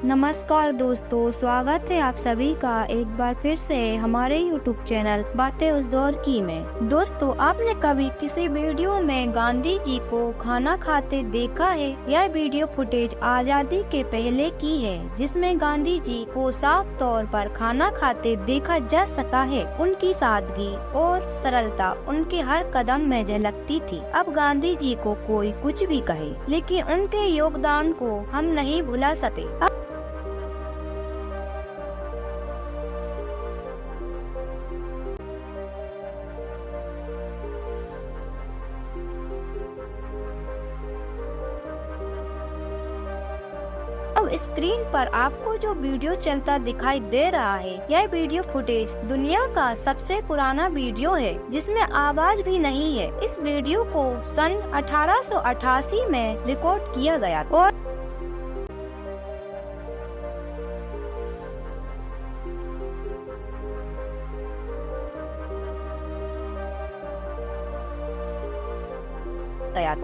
नमस्कार दोस्तों, स्वागत है आप सभी का एक बार फिर से हमारे YouTube चैनल बातें उस दौर की में। दोस्तों, आपने कभी किसी वीडियो में गांधी जी को खाना खाते देखा है? यह वीडियो फुटेज आजादी के पहले की है, जिसमें गांधी जी को साफ तौर पर खाना खाते देखा जा सकता है। उनकी सादगी और सरलता उनके हर कदम में झलकती थी। अब गांधी जी को कोई कुछ भी कहे, लेकिन उनके योगदान को हम नहीं भुला सकते। अब स्क्रीन पर आपको जो वीडियो चलता दिखाई दे रहा है, यह वीडियो फुटेज दुनिया का सबसे पुराना वीडियो है, जिसमें आवाज भी नहीं है। इस वीडियो को सन 1888 में रिकॉर्ड किया गया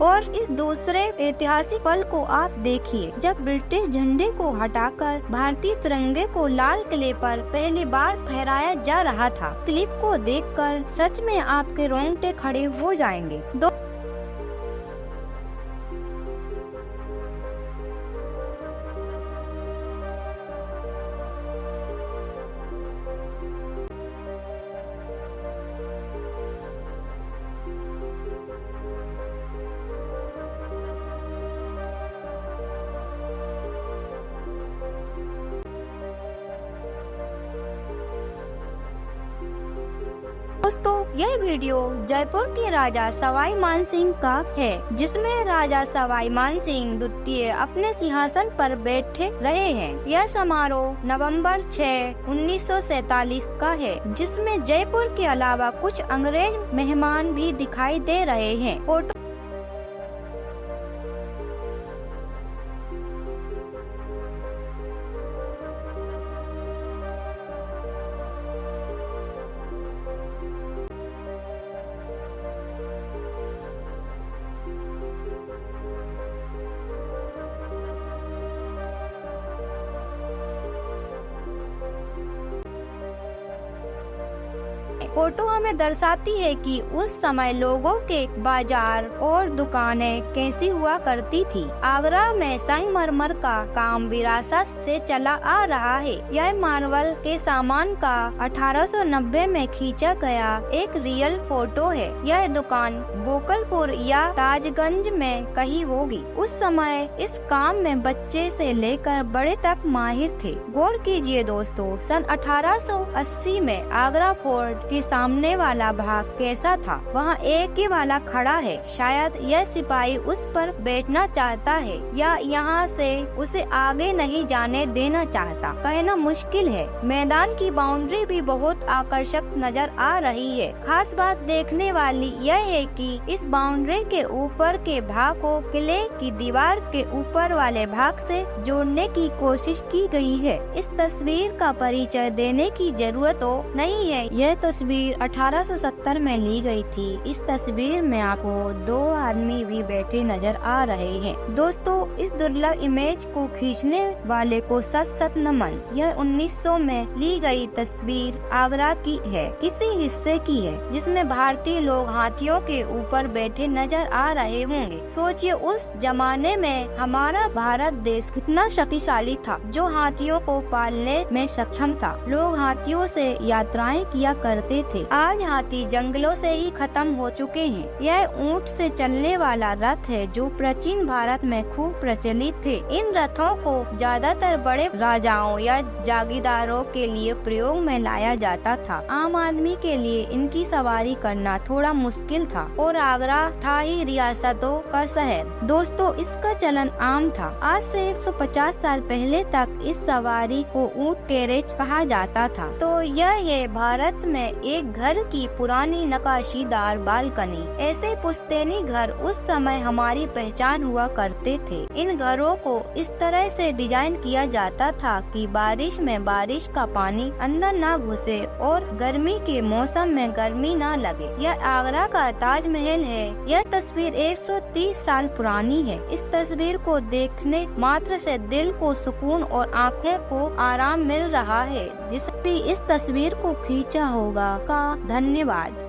और इस दूसरे ऐतिहासिक पल को आप देखिए, जब ब्रिटिश झंडे को हटाकर भारतीय तिरंगे को लाल किले पर पहली बार फहराया जा रहा था। क्लिप को देखकर सच में आपके रोंगटे खड़े हो जाएंगे। दोस्तों, यह वीडियो जयपुर के राजा सवाई मानसिंह का है, जिसमें राजा सवाई मानसिंह द्वितीय अपने सिंहासन पर बैठे रहे हैं। यह समारोह नवंबर 6, 1947 का है, जिसमें जयपुर के अलावा कुछ अंग्रेज मेहमान भी दिखाई दे रहे हैं। फोटो फोटो हमें दर्शाती है कि उस समय लोगों के बाजार और दुकानें कैसी हुआ करती थी। आगरा में संगमरमर का काम विरासत से चला आ रहा है। यह मार्बल के सामान का 1890 में खींचा गया एक रियल फोटो है। यह दुकान गोकलपुर या ताजगंज में कहीं होगी। उस समय इस काम में बच्चे से लेकर बड़े तक माहिर थे। गौर कीजिए दोस्तों, सन 1880 में आगरा फोर्ट के सामने वाला भाग कैसा था। वहाँ एक ही वाला खड़ा है। शायद यह सिपाही उस पर बैठना चाहता है या यहाँ से उसे आगे नहीं जाने देना चाहता। कहना मुश्किल है। मैदान की बाउंड्री भी बहुत आकर्षक नजर आ रही है। खास बात देखने वाली यह है कि इस बाउंड्री के ऊपर के भाग को किले की दीवार के ऊपर वाले भाग से जोड़ने की कोशिश की गई है। इस तस्वीर का परिचय देने की जरूरत तो नहीं है। यह तस्वीर 1870 में ली गई थी। इस तस्वीर में आपको दो आदमी भी बैठे नजर आ रहे हैं। दोस्तों, इस दुर्लभ इमेज को खींचने वाले को सत सत नमन। यह 1900 में ली गई तस्वीर आगरा की है, किसी हिस्से की है, जिसमें भारतीय लोग हाथियों के ऊपर बैठे नजर आ रहे होंगे। सोचिए, उस जमाने में हमारा भारत देश कितना शक्तिशाली था, जो हाथियों को पालने में सक्षम था। लोग हाथियों से यात्राएं किया करते थे। आज हाथी जंगलों से ही खत्म हो चुके हैं। यह ऊंट से चलने वाला रथ है, जो प्राचीन भारत में खूब प्रचलित थे। इन रथों को ज्यादातर बड़े राजाओं या जागीरदारों के लिए प्रयोग में लाया जाता था। आम आदमी के लिए इनकी सवारी करना थोड़ा मुश्किल था, और आगरा था ही रियासतों का शहर। दोस्तों, इसका चलन आम था। आज से 150 साल पहले तक इस सवारी को ऊंट कैरेज कहा जाता था। तो यह है भारत में एक घर की पुरानी नक्काशीदार बालकनी। ऐसे पुश्तैनी घर उस समय हमारी पहचान हुआ करते थे। इन घरों को इस तरह से डिजाइन किया जाता था कि बारिश में बारिश का पानी अंदर ना घुसे और गर्मी के मौसम में गर्मी ना लगे। यह आगरा का ताजमहल है। यह तस्वीर 130 साल पुरानी है। इस तस्वीर को देखने मात्र से दिल को सुकून और आँखों को आराम मिल रहा है। जिसने भी इस तस्वीर को खींचा होगा का धन्यवाद।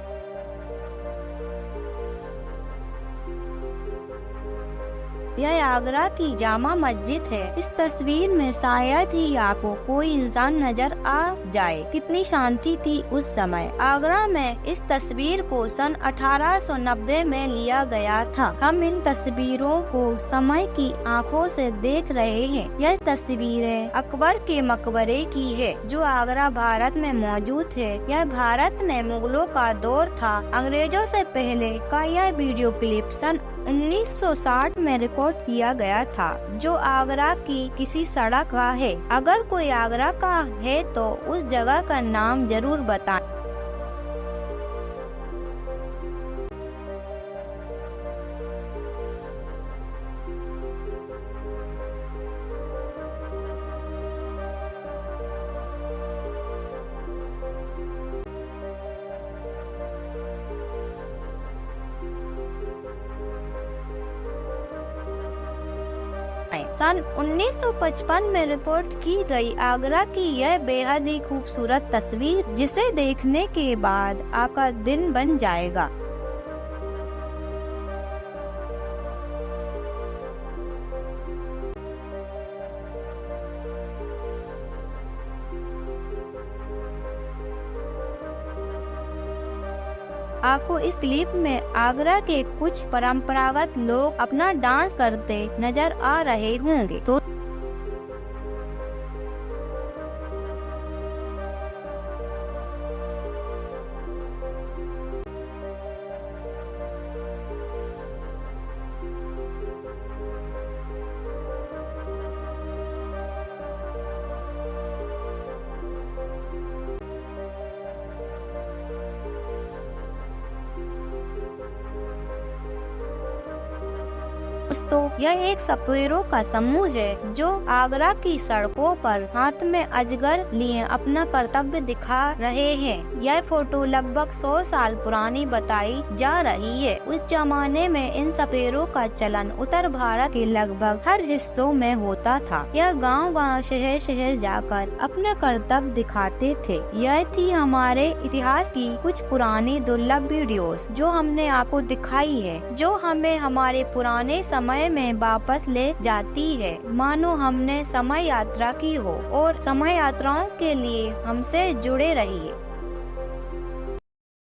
यह आगरा की जामा मस्जिद है। इस तस्वीर में शायद ही आपको कोई इंसान नजर आ जाए। कितनी शांति थी उस समय। आगरा में इस तस्वीर को सन 1890 में लिया गया था। हम इन तस्वीरों को समय की आंखों से देख रहे हैं। यह तस्वीरें अकबर के मकबरे की है जो आगरा भारत में मौजूद है। यह भारत में मुगलों का दौर था। अंग्रेजों से पहले का यह वीडियो क्लिप सन 1960 में रिकॉर्ड किया गया था जो आगरा की किसी सड़क का है। अगर कोई आगरा का है तो उस जगह का नाम जरूर बताएं। सन 1955 में रिपोर्ट की गई आगरा की यह बेहद ही खूबसूरत तस्वीर जिसे देखने के बाद आपका दिन बन जाएगा। आपको इस क्लिप में आगरा के कुछ परंपरागत लोग अपना डांस करते नजर आ रहे होंगे। तो दोस्तों यह एक सपेरों का समूह है जो आगरा की सड़कों पर हाथ में अजगर लिए अपना कर्तव्य दिखा रहे हैं। यह फोटो लगभग 100 साल पुरानी बताई जा रही है। उस जमाने में इन सपेरों का चलन उत्तर भारत के लगभग हर हिस्सों में होता था। यह गांव-गांव शहर शहर जाकर अपना कर्तव्य दिखाते थे। यह थी हमारे इतिहास की कुछ पुरानी दुर्लभ वीडियोस जो हमने आपको दिखाई है, जो हमें हमारे पुराने समय में वापस ले जाती है, मानो हमने समय यात्रा की हो। और समय यात्राओं के लिए हमसे जुड़े रहिए।